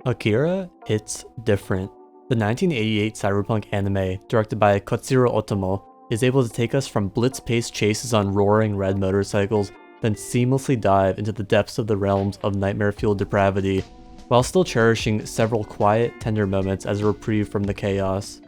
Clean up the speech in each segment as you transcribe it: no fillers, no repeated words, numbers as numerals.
Akira, it's different. The 1988 cyberpunk anime, directed by Kotsuro Otomo, is able to take us from blitz-paced chases on roaring red motorcycles, then seamlessly dive into the depths of the realms of nightmare-fueled depravity, while still cherishing several quiet, tender moments as a reprieve from the chaos.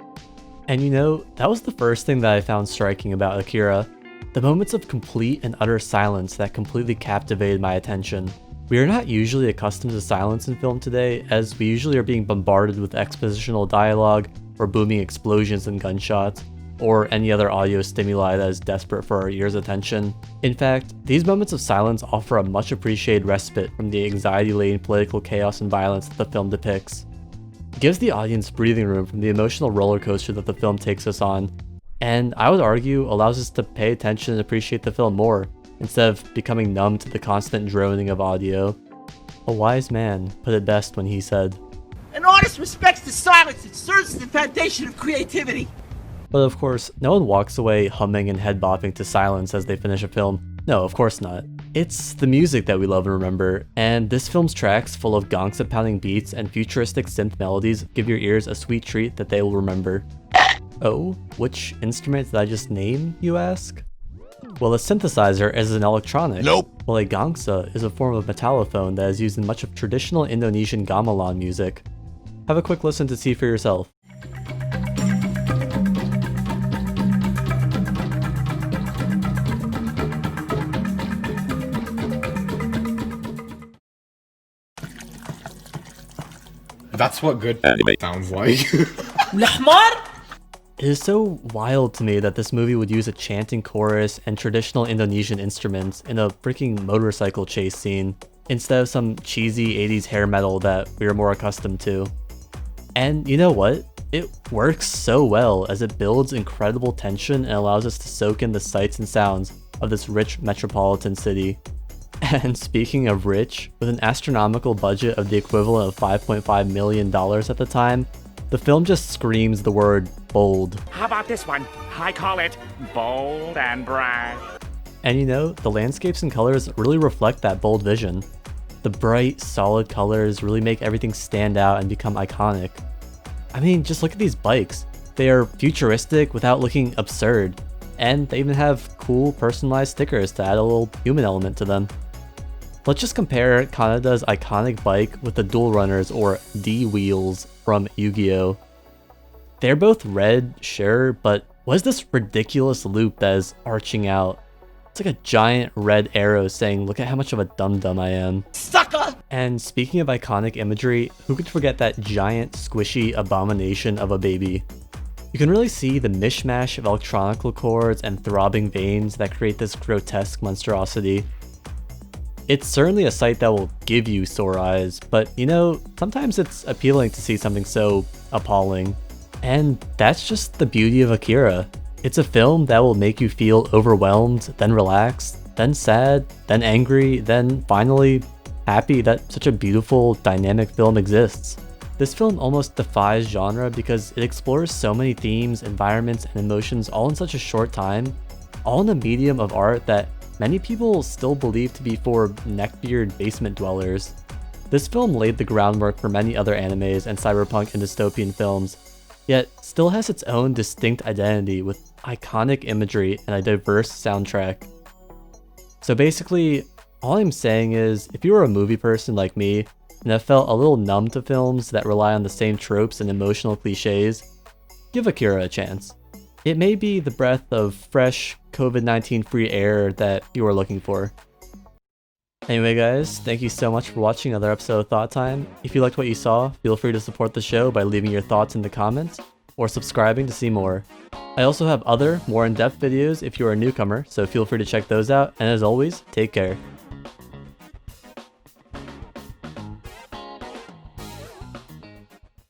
And you know, that was the first thing that I found striking about Akira, the moments of complete and utter silence that completely captivated my attention. We are not usually accustomed to silence in film today, as we usually are being bombarded with expositional dialogue, or booming explosions and gunshots, or any other audio stimuli that is desperate for our ears' attention. In fact, these moments of silence offer a much appreciated respite from the anxiety-laden political chaos and violence that the film depicts. It gives the audience breathing room from the emotional roller coaster that the film takes us on, and I would argue allows us to pay attention and appreciate the film more, instead of becoming numb to the constant droning of audio. A wise man put it best when he said, "An artist respects the silence and serves as the foundation of creativity." But of course, no one walks away humming and head bopping to silence as they finish a film. No, of course not. It's the music that we love and remember, and this film's tracks full of gongsa pounding beats and futuristic synth melodies give your ears a sweet treat that they will remember. Oh, which instrument did I just name, you ask? Well, a synthesizer is an electronic. Nope. While a gongsa is a form of metallophone that is used in much of traditional Indonesian gamelan music. Have a quick listen to see for yourself. That's what good anime sounds like. It is so wild to me that this movie would use a chanting chorus and traditional Indonesian instruments in a freaking motorcycle chase scene, instead of some cheesy 80s hair metal that we are more accustomed to. And you know what? It works so well as it builds incredible tension and allows us to soak in the sights and sounds of this rich metropolitan city. And speaking of rich, with an astronomical budget of the equivalent of $5.5 million at the time, the film just screams the word bold. How about this one? I call it bold and brash. And you know, the landscapes and colors really reflect that bold vision. The bright, solid colors really make everything stand out and become iconic. I mean, just look at these bikes. They are futuristic without looking absurd, and they even have cool personalized stickers to add a little human element to them. Let's just compare Kanada's iconic bike with the Dual Runners, or D wheels, from Yu-Gi-Oh! They're both red, sure, but what is this ridiculous loop that is arching out? It's like a giant red arrow saying, "Look at how much of a dum-dum I am." Sucker! And speaking of iconic imagery, who could forget that giant, squishy abomination of a baby? You can really see the mishmash of electronical chords and throbbing veins that create this grotesque monstrosity. It's certainly a sight that will give you sore eyes, but you know, sometimes it's appealing to see something so appalling. And that's just the beauty of Akira. It's a film that will make you feel overwhelmed, then relaxed, then sad, then angry, then finally happy that such a beautiful, dynamic film exists. This film almost defies genre because it explores so many themes, environments, and emotions all in such a short time, all in a medium of art that many people still believe to be for neckbeard basement dwellers. This film laid the groundwork for many other animes and cyberpunk and dystopian films, yet still has its own distinct identity with iconic imagery and a diverse soundtrack. So basically, all I'm saying is, if you are a movie person like me, and have felt a little numb to films that rely on the same tropes and emotional cliches, give Akira a chance. It may be the breath of fresh, COVID-19 free air that you are looking for. Anyway guys, thank you so much for watching another episode of Thought Time. If you liked what you saw, feel free to support the show by leaving your thoughts in the comments, or subscribing to see more. I also have other, more in-depth videos if you are a newcomer, so feel free to check those out, and as always, take care.